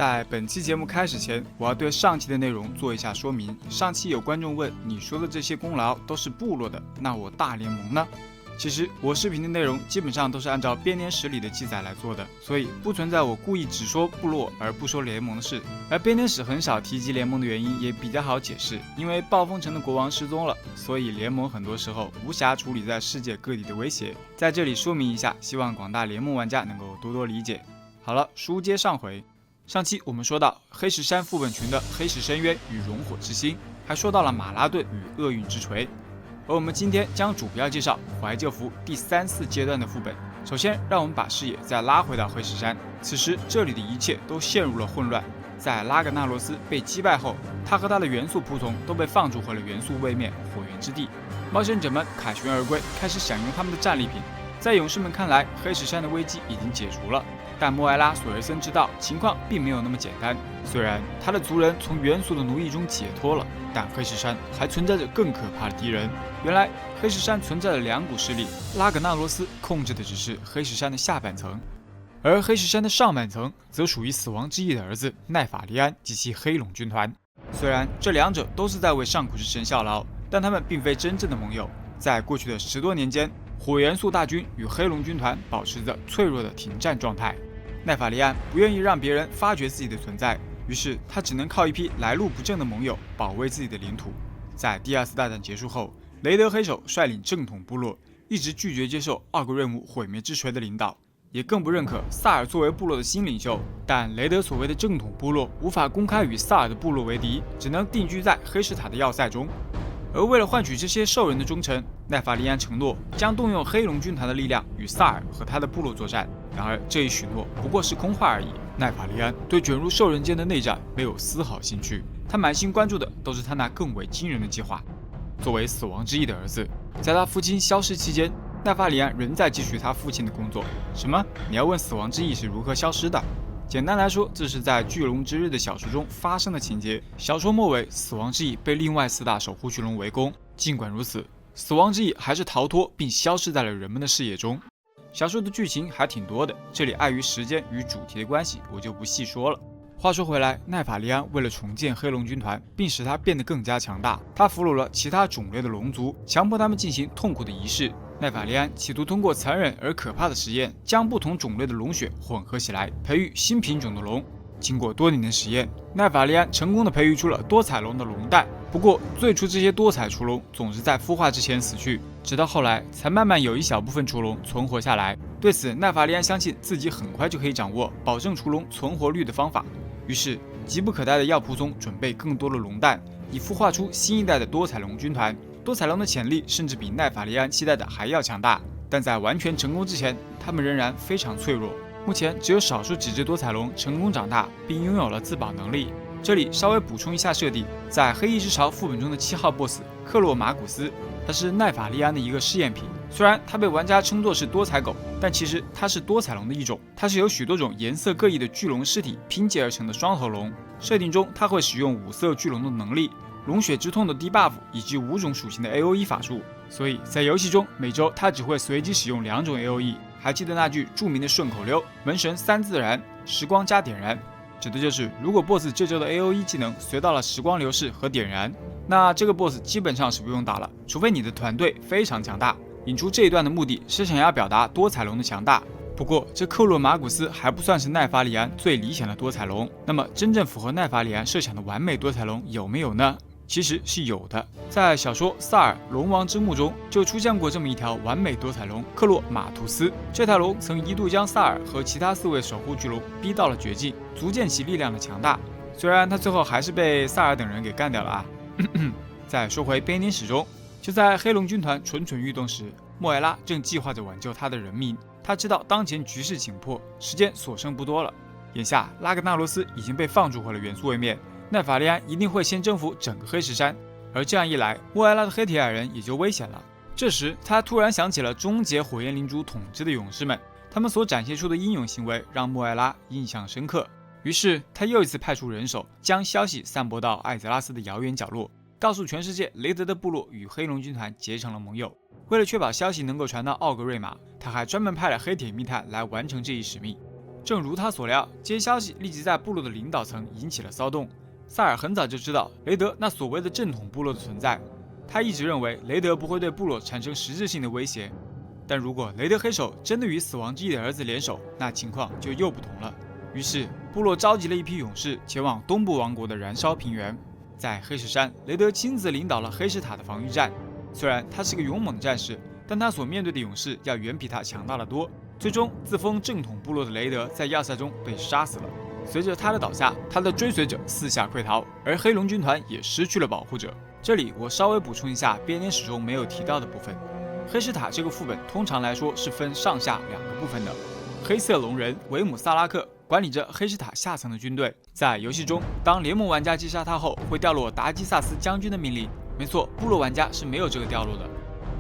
在本期节目开始前，我要对上期的内容做一下说明。上期有观众问，你说的这些功劳都是部落的，那我大联盟呢？其实我视频的内容基本上都是按照编年史里的记载来做的，所以不存在我故意只说部落而不说联盟的事。而编年史很少提及联盟的原因也比较好解释，因为暴风城的国王失踪了，所以联盟很多时候无暇处理在世界各地的威胁。在这里说明一下，希望广大联盟玩家能够多多理解。好了，书接上回，上期我们说到黑石山副本群的黑石深渊与熔火之心，还说到了马拉顿与厄运之锤。而我们今天将主要介绍怀旧服第3、4阶段的副本。首先，让我们把视野再拉回到黑石山。此时，这里的一切都陷入了混乱。在拉格纳罗斯被击败后，他和他的元素仆从都被放逐回了元素位面火源之地。冒险者们凯旋而归，开始享用他们的战利品。在勇士们看来，黑石山的危机已经解除了。但莫埃拉·索尔森知道情况并没有那么简单。虽然他的族人从元素的奴役中解脱了，但黑石山还存在着更可怕的敌人。原来黑石山存在了2股势力，拉格纳罗斯控制的只是黑石山的下半层，而黑石山的上半层则属于死亡之翼的儿子奈法利安及其黑龙军团。虽然这2者都是在为上古之神效劳，但他们并非真正的盟友。在过去的10多年间，火元素大军与黑龙军团保持着脆弱的停战状态。奈法利安不愿意让别人发觉自己的存在，于是他只能靠一批来路不正的盟友保卫自己的领土。在第2次大战结束后，雷德黑手率领正统部落一直拒绝接受奥格瑞姆毁灭之锤的领导，也更不认可萨尔作为部落的新领袖。但雷德所谓的正统部落无法公开与萨尔的部落为敌，只能定居在黑石塔的要塞中。而为了换取这些兽人的忠诚，奈法利安承诺将动用黑龙军团的力量与萨尔和他的部落作战。然而这一许诺不过是空话而已。奈法利安对卷入兽人间的内战没有丝毫兴趣，他满心关注的都是他那更为惊人的计划。作为死亡之翼的儿子，在他父亲消失期间，奈法利安仍在继续他父亲的工作。什么？你要问死亡之翼是如何消失的？简单来说，这是在巨龙之日的小说中发生的情节。小说末尾，死亡之翼被另外4大守护巨龙围攻。尽管如此，死亡之翼还是逃脱并消失在了人们的视野中。小说的剧情还挺多的，这里碍于时间与主题的关系，我就不细说了。话说回来，奈法利安为了重建黑龙军团，并使它变得更加强大，他俘虏了其他种类的龙族，强迫他们进行痛苦的仪式。奈法利安企图通过残忍而可怕的实验，将不同种类的龙血混合起来，培育新品种的龙。经过多年的实验，奈法利安成功的培育出了多彩龙的龙蛋。不过，最初这些多彩雏龙总是在孵化之前死去，直到后来才慢慢有一小部分雏龙存活下来。对此，奈法利安相信自己很快就可以掌握保证雏龙存活率的方法，于是急不可待的要仆从准备更多的龙蛋，以孵化出新一代的多彩龙军团。多彩龙的潜力甚至比奈法利安期待的还要强大，但在完全成功之前，它们仍然非常脆弱。目前只有少数几只多彩龙成功长大，并拥有了自保能力。这里稍微补充一下设定，在黑翼之潮副本中的7号 BOSS 克洛马古斯，他是奈法利安的一个试验品。虽然他被玩家称作是多彩狗，但其实它是多彩龙的一种。它是由许多种颜色各异的巨龙尸体拼接而成的双头龙。设定中，它会使用5色巨龙的能力、龙血之痛的debuff以及5种属性的 AOE 法术，所以在游戏中每周它只会随机使用2种 AOE。还记得那句著名的顺口溜“门神3自燃，时光加点燃”，指的就是如果 BOSS 这周的 AOE 技能随到了时光流逝和点燃，那这个 BOSS 基本上是不用打了，除非你的团队非常强大。引出这一段的目的是想要表达多彩龙的强大。不过这克洛马古斯还不算是奈法利安最理想的多彩龙，那么真正符合奈法利安设想的完美多彩龙有没有呢？其实是有的，在小说《萨尔龙王之墓》中就出现过这么一条完美多彩龙克洛马图斯。这条龙曾一度将萨尔和其他4位守护巨龙逼到了绝境，足见其力量的强大。虽然他最后还是被萨尔等人给干掉了啊。再说回编年史中，就在黑龙军团蠢蠢欲动时，莫埃拉正计划着挽救他的人民。他知道当前局势紧迫，时间所剩不多了。眼下拉格纳罗斯已经被放逐回了元素位面，奈法利安一定会先征服整个黑石山，而这样一来，莫埃拉的黑铁矮人也就危险了。这时，他突然想起了终结火焰领主统治的勇士们，他们所展现出的英勇行为让莫埃拉印象深刻。于是，他又一次派出人手，将消息散播到艾泽拉斯的遥远角落，告诉全世界雷德的部落与黑龙军团结成了盟友。为了确保消息能够传到奥格瑞玛，他还专门派了黑铁密探来完成这一使命。正如他所料，这些消息立即在部落的领导层引起了骚动。萨尔很早就知道雷德那所谓的正统部落的存在，他一直认为雷德不会对部落产生实质性的威胁。但如果雷德黑手真的与死亡之翼的儿子联手，那情况就又不同了。于是部落召集了一批勇士前往东部王国的燃烧平原。在黑石山，雷德亲自领导了黑石塔的防御战。虽然他是个勇猛的战士，但他所面对的勇士要远比他强大得多。最终，自封正统部落的雷德在要塞中被杀死了。随着他的倒下，他的追随者四下溃逃，而黑龙军团也失去了保护者。这里我稍微补充一下编年史中没有提到的部分。黑石塔这个副本通常来说是分上下两个部分的。黑色龙人维姆萨拉克管理着黑石塔下层的军队。在游戏中，当联盟玩家击杀他后，会掉落达基萨斯将军的命令。没错，部落玩家是没有这个掉落的。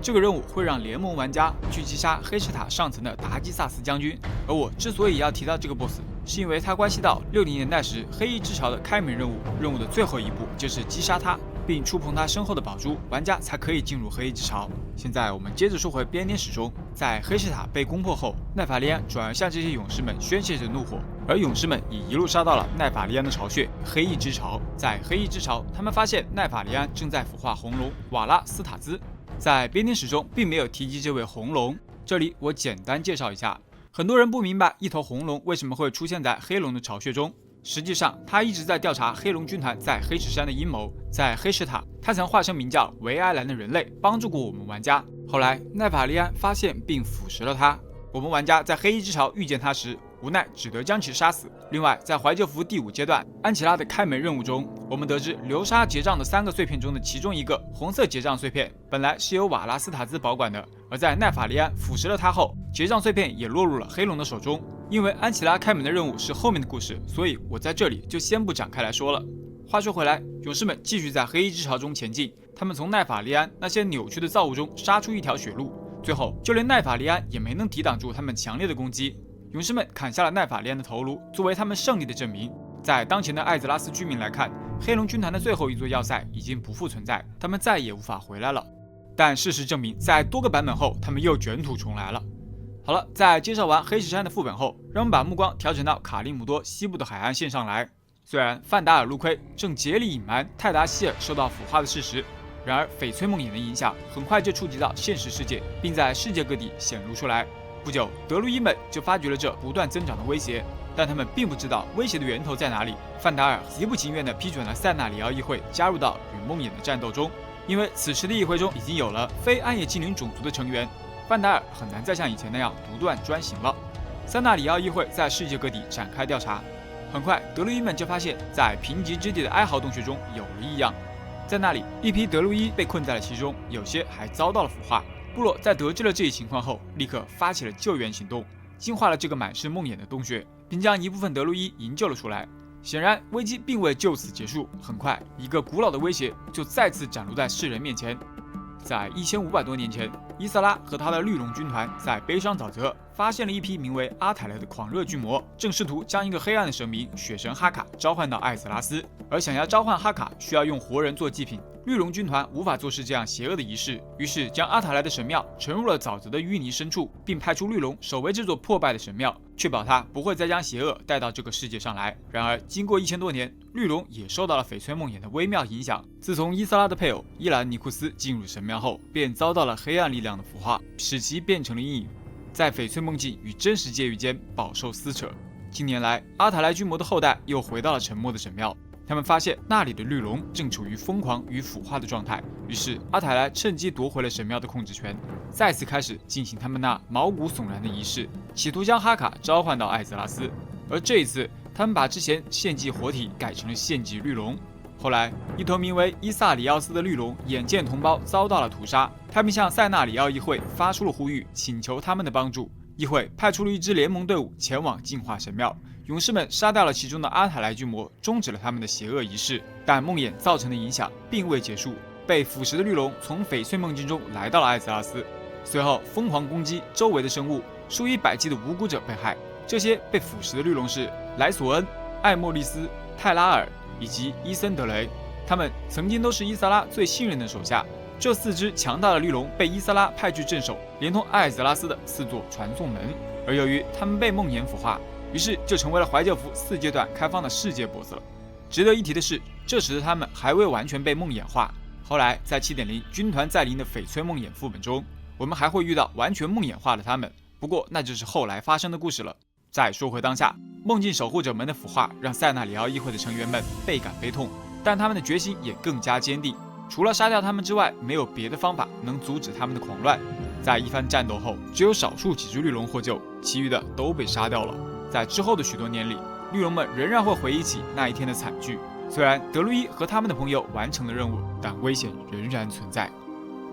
这个任务会让联盟玩家去击杀黑石塔上层的达基萨斯将军。而我之所以要提到这个 BOSS， 是因为它关系到60年代时黑翼之潮的开门任务。任务的最后一步就是击杀他，并触碰他身后的宝珠，玩家才可以进入黑翼之潮。现在我们接着说回编年史中，在黑石塔被攻破后，奈法利安转而向这些勇士们宣泄着怒火，而勇士们也一路杀到了奈法利安的巢穴黑翼之巢。在黑翼之巢，他们发现奈法利安正在孵化红龙瓦拉斯塔兹。在编年史中并没有提及这位红龙，这里我简单介绍一下。很多人不明白一头红龙为什么会出现在黑龙的巢穴中，实际上他一直在调查黑龙军团在黑石山的阴谋。在黑石塔，他曾化身名叫维埃兰的人类，帮助过我们玩家。后来奈法利安发现并腐蚀了他，我们玩家在黑翼之巢遇见他时，无奈只得将其杀死。另外，在怀旧服第5阶段安琪拉的开门任务中，我们得知流沙结账的3个碎片中的其中一个红色结账碎片本来是由瓦拉斯塔兹保管的，而在奈法利安腐蚀了他后，结账碎片也落入了黑龙的手中。因为安琪拉开门的任务是后面的故事，所以我在这里就先不展开来说了。话说回来，勇士们继续在黑翼之巢中前进，他们从奈法利安那些扭曲的造物中杀出一条血路，最后就连奈法利安也没能抵挡住他们强烈的攻击。勇士们砍下了奈法利安的头颅，作为他们胜利的证明。在当前的艾泽拉斯居民来看，黑龙军团的最后一座要塞已经不复存在，他们再也无法回来了。但事实证明，在多个版本后，他们又卷土重来了。好了，在介绍完黑石山的副本后，让我们把目光调整到卡利姆多西部的海岸线上来。虽然范达尔路盔正竭力隐瞒泰达希尔受到腐化的事实，然而翡翠梦魇的影响很快就触及到现实世界，并在世界各地显露出来。不久，德路伊们就发觉了这不断增长的威胁，但他们并不知道威胁的源头在哪里。范达尔极不情愿地批准了塞纳里奥议会加入到与梦魇的战斗中，因为此时的议会中已经有了非暗夜精灵种族的成员，范达尔很难再像以前那样独断专行了。塞纳里奥议会在世界各地展开调查，很快德路伊们就发现，在贫瘠之地的哀嚎洞穴中有了异样，在那里，一批德路伊被困在了其中，有些还遭到了腐化。部落在得知了这一情况后，立刻发起了救援行动，净化了这个满是梦魇的洞穴，并将一部分德路伊营救了出来。显然，危机并未就此结束。很快，一个古老的威胁就再次展露在世人面前。在1500多年前，伊瑟拉和他的绿龙军团在悲伤沼泽发现了一批名为阿泰莱的狂热巨魔，正试图将一个黑暗的神明雪神哈卡召唤到艾泽拉斯。而想要召唤哈卡，需要用活人做祭品。绿龙军团无法做事这样邪恶的仪式，于是将阿塔莱的神庙沉入了沼泽的淤泥深处，并派出绿龙守卫这座破败的神庙，确保它不会再将邪恶带到这个世界上来。然而，经过1000多年，绿龙也受到了翡翠梦魇的微妙影响。自从伊瑟拉的配偶伊兰尼库斯进入神庙后，便遭到了黑暗力量的腐化，使其变成了阴影，在翡翠梦境与真实界域间饱受撕扯。近年来，阿塔莱巨魔的后代又回到了沉默的神庙。他们发现那里的绿龙正处于疯狂与腐化的状态，于是阿塔莱趁机夺回了神庙的控制权，再次开始进行他们那毛骨悚然的仪式，企图将哈卡召唤到艾泽拉斯。而这一次，他们把之前献祭活体改成了献祭绿龙。后来，一头名为伊萨里奥斯的绿龙眼见同胞遭到了屠杀，他们向塞纳里奥议会发出了呼吁，请求他们的帮助。议会派出了一支联盟队伍前往净化神庙。勇士们杀掉了其中的阿塔莱巨魔，终止了他们的邪恶仪式。但梦魇造成的影响并未结束，被腐蚀的绿龙从翡翠梦境中来到了艾泽拉斯，随后疯狂攻击周围的生物，数以百计的无辜者被害。这些被腐蚀的绿龙是莱索恩、艾莫利斯、泰拉尔以及伊森德雷，他们曾经都是伊萨拉最信任的手下。这4只强大的绿龙被伊萨拉派去镇守连通艾泽拉斯的4座传送门，而由于他们被梦魇腐化，于是就成为了怀旧服4阶段开放的世界 BOSS 了。值得一提的是，这时的他们还未完全被梦魇化。后来在 7.0 军团再临的翡翠梦魇副本中，我们还会遇到完全梦魇化的他们，不过那就是后来发生的故事了。再说回当下，梦境守护者们的腐化让塞纳里奥议会的成员们倍感悲痛，但他们的决心也更加坚定。除了杀掉他们之外，没有别的方法能阻止他们的狂乱。在一番战斗后，只有少数几只绿龙获救，其余的都被杀掉了。在之后的许多年里，绿龙们仍然会回忆起那一天的惨剧。虽然德路伊和他们的朋友完成了任务，但危险仍然存在。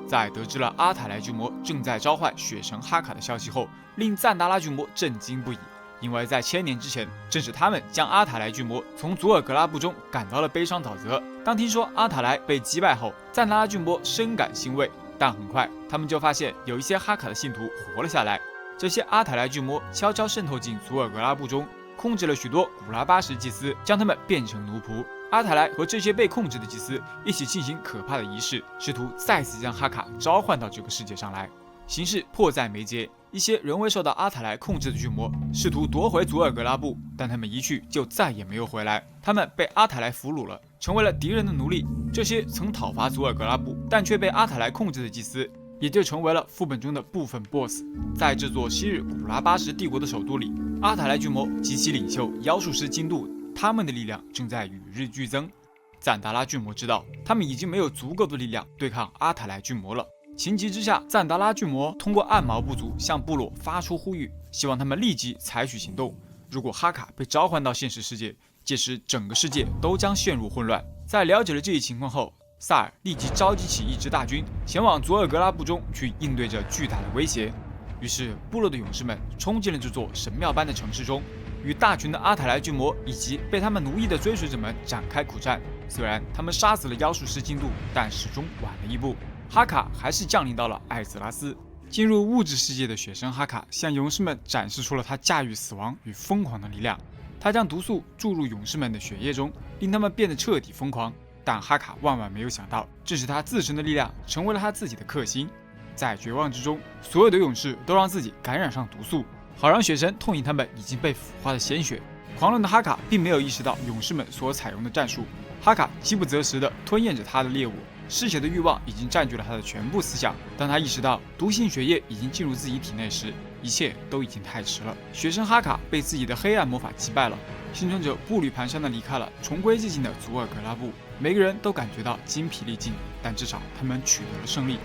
在得知了阿塔莱巨魔正在召唤血神哈卡的消息后，令赞达拉巨魔震惊不已。因为在1000年之前，正是他们将阿塔莱巨魔从佐尔格拉布中赶到了悲伤沼泽。当听说阿塔莱被击败后，赞达拉巨魔深感欣慰，但很快他们就发现有一些哈卡的信徒活了下来。这些阿塔莱巨魔悄悄渗透进佐尔格拉布中，控制了许多古拉巴什祭司，将他们变成奴仆。阿塔莱和这些被控制的祭司一起进行可怕的仪式，试图再次将哈卡召唤到这个世界上来。形势迫在眉睫，一些仍未受到阿塔莱控制的巨魔试图夺回佐尔格拉布，但他们一去就再也没有回来。他们被阿塔莱俘虏了，成为了敌人的奴隶。这些曾讨伐佐尔格拉布但却被阿塔莱控制的祭司，也就成为了副本中的部分 BOSS。在这座昔日古拉巴什帝国的首都里，阿塔莱巨魔及其领袖妖术师金度，他们的力量正在与日俱增。赞达拉巨魔知道，他们已经没有足够的力量对抗阿塔莱巨魔了。情急之下，赞达拉巨魔通过暗毛部族向部落发出呼吁，希望他们立即采取行动。如果哈卡被召唤到现实世界，届时整个世界都将陷入混乱。在了解了这一情况后，萨尔立即召集起一支大军，前往佐尔格拉布中去应对这巨大的威胁。于是，部落的勇士们冲进了这座神庙般的城市中，与大群的阿塔莱巨魔以及被他们奴役的追随者们展开苦战。虽然他们杀死了妖术师金度，但始终晚了一步。哈卡还是降临到了艾泽拉斯。进入物质世界的血神哈卡向勇士们展示出了他驾驭死亡与疯狂的力量。他将毒素注入勇士们的血液中，令他们变得彻底疯狂。但哈卡万万没有想到，这是他自身的力量成为了他自己的克星。在绝望之中，所有的勇士都让自己感染上毒素，好让血神痛饮他们已经被腐化的鲜血。狂乱的哈卡并没有意识到勇士们所采用的战术，哈卡饥不择食地吞咽着他的猎物。嗜血的欲望已经占据了他的全部思想。当他意识到毒性血液已经进入自己体内时，一切都已经太迟了。血神哈卡被自己的黑暗魔法击败了，幸存者步履蹒跚地离开了重归寂静的佐尔格拉布。每个人都感觉到精疲力尽，但至少他们取得了胜利。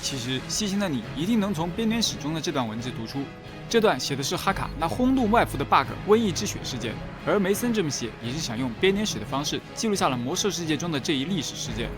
其实细心的你一定能从编年史中的这段文字读出，这段写的是哈卡那轰动外服的 bug 瘟疫之血事件，而梅森这么写也是想用编年史的方式记录下了魔兽世界中的这一历史事件。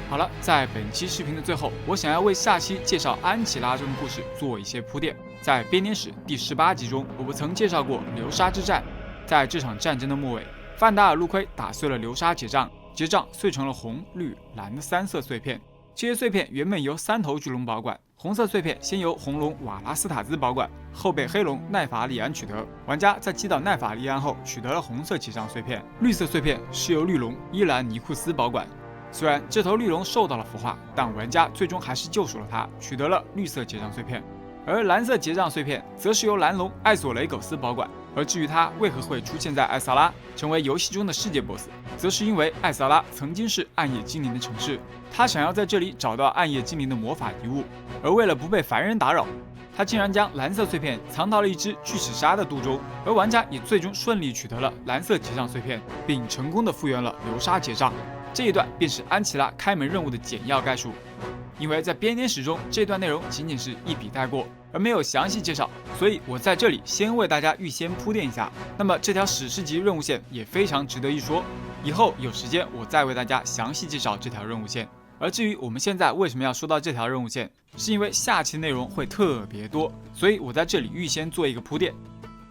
好了，在本期视频的最后，我想要为下期介绍安琪拉中的故事做一些铺垫。在编年史第18集中，我们曾介绍过流沙之战。在这场战争的末尾，范达尔路盔打碎了流沙结账，结账碎成了红、绿、蓝的3色碎片。这些碎片原本由3头巨龙保管，红色碎片先由红龙瓦拉斯塔兹保管，后被黑龙奈法里安取得。玩家在击倒奈法利安后，取得了红色结账碎片。绿色碎片是由绿龙伊兰尼库斯保管。虽然这头绿龙受到了腐化，但玩家最终还是救赎了它，取得了绿色结账碎片。而蓝色结账碎片则是由蓝龙艾索雷苟斯保管。而至于它为何会出现在艾萨拉，成为游戏中的世界 BOSS， 则是因为艾萨拉曾经是暗夜精灵的城市，他想要在这里找到暗夜精灵的魔法遗物，而为了不被凡人打扰，他竟然将蓝色碎片藏到了一只巨齿鲨的肚中，而玩家也最终顺利取得了蓝色结账碎片，并成功的复原了流沙结账。这一段便是安琪拉开门任务的简要概述。因为在编年史中，这段内容仅仅是一笔带过，而没有详细介绍，所以我在这里先为大家预先铺垫一下。那么这条史诗级任务线也非常值得一说，以后有时间我再为大家详细介绍这条任务线。而至于我们现在为什么要说到这条任务线，是因为下期内容会特别多，所以我在这里预先做一个铺垫。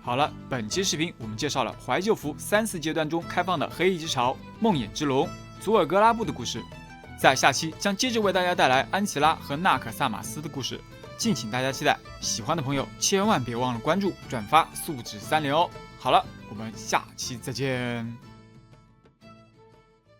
好了，本期视频我们介绍了怀旧服3、4阶段中开放的黑翼之巢、梦魇之龙、佐尔格拉布的故事。在下期将接着为大家带来安琪拉和纳克萨马斯的故事，敬请大家期待。喜欢的朋友千万别忘了关注、转发，素质3连哦。好了，我们下期再见。